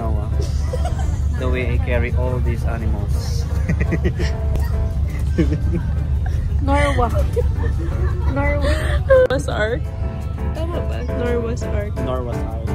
Noah. The way I carry all these animals. Norwa. Norwa's Ark. Tama ba? Norwa's Ark. Norwa's Ark.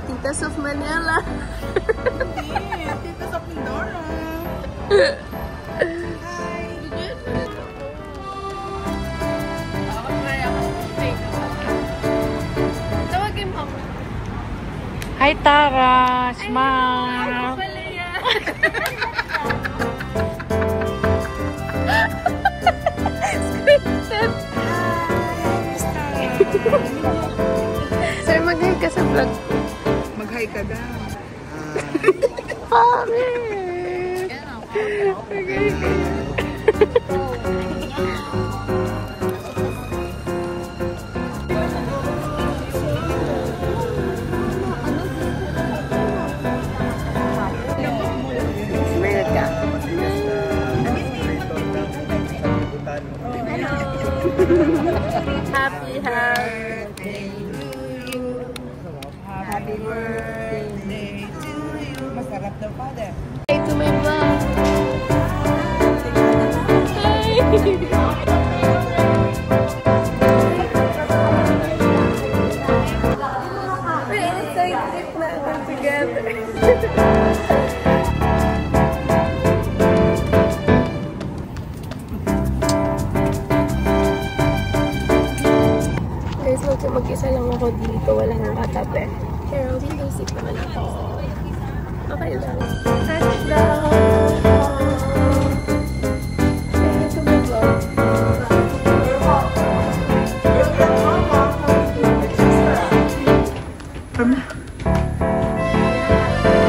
Titas of Manila. Titas of Mindoro. Hi Tara! Smile! Sir, mag-hi ka sa vlog. Mag-hi ka daw. Pangit! Mag-hi ka. Smile ka. Happy birthday to you. Happy birthday to you. Masarap daw, Father. Hey to my vlog. We're excited na together. Mag-isa lang ako dito, wala nang katabi. Pero window seat naman ako. Okay lang. Touchdown! Ito ba ba?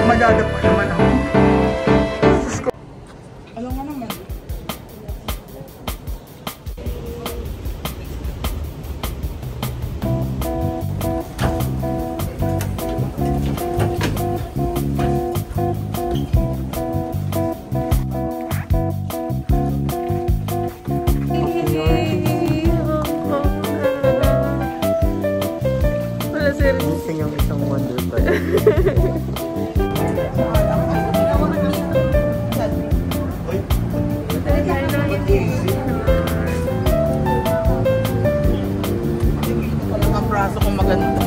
Madadapa naman ako. Alam nga naman. Missing ang isang wonder pa. Ang braso kong maganda.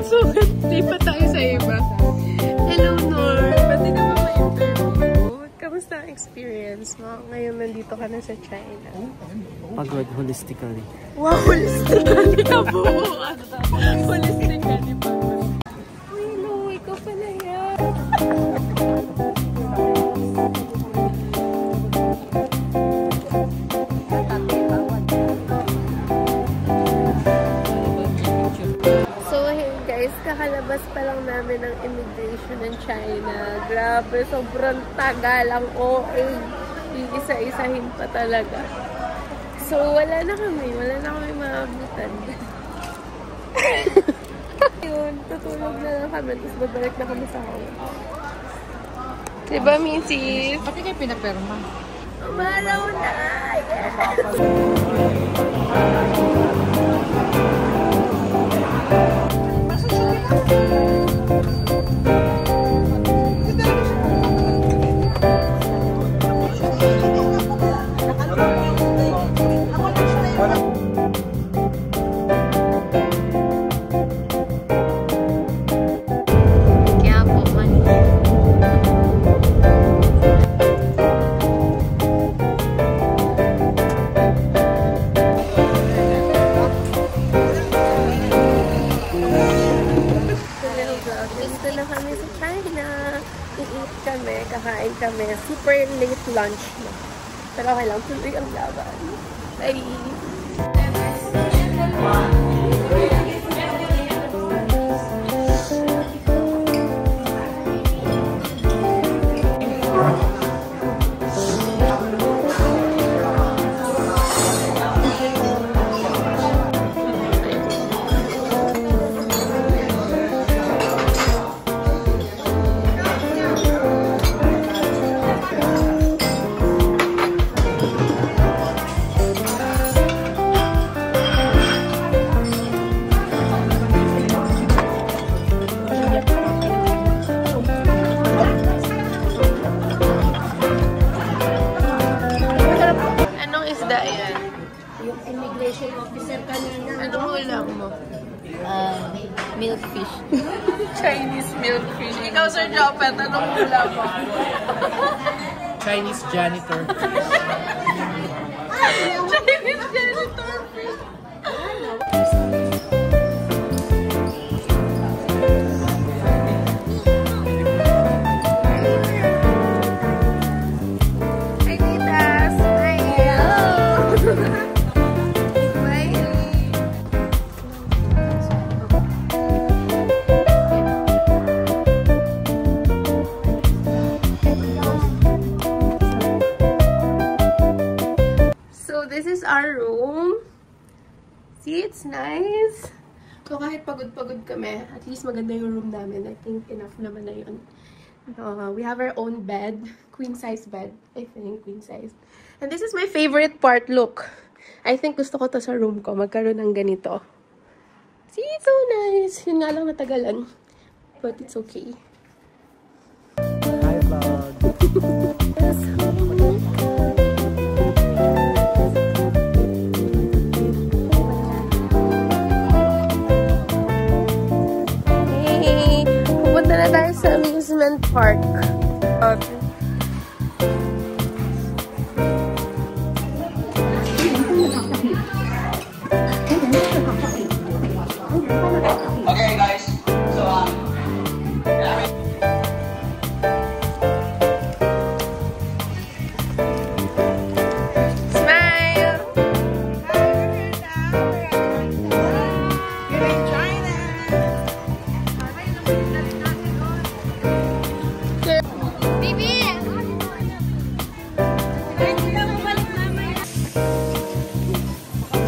So, di pa tayo sa iba. Hello, Nor. Pati ka ba ma-interview? Kamusta ang experience mo? Ngayon nandito ka na sa China. Pagod holistically. Wow, holistically ka buo. Holistically pagod. Uy, no, ikaw pala yan. Kakalabas pa lang namin ng immigration ng China. Grabe, sobrang tagal ang OA. Iisa-isahin pa talaga. So, wala na kami maabutan. Yun, tutulog na lang kami. Tapos babalik na kami sa home. Diba, Mrs.? Pati kayo pinaperma. Umaraw na! Kakain kami. Super late lunch na. Pero okay lang, tuloy ang laban. Bye! Milkfish. Chinese milkfish. Ikaw, Sir Jopet, anong hula mo? Chinese janitor. Chinese janitor fish. Hi, Titas! Hi! This is our room. See, it's nice. So, kahit pagod-pagod kami, at least maganda yung room namin. I think enough naman na yun. We have our own bed. Queen-size bed. I think, queen-size. And this is my favorite part. Look. I think gusto ko to sa room ko. Magkaroon ng ganito. See, it's so nice. Yun nga lang natagalan. But it's okay. Hi, vlog. Sa amusement park. Okay, guys. So, Smile. You're in China.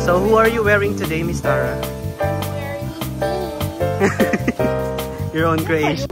So, who are you wearing today, Miss Tara? Your own creation.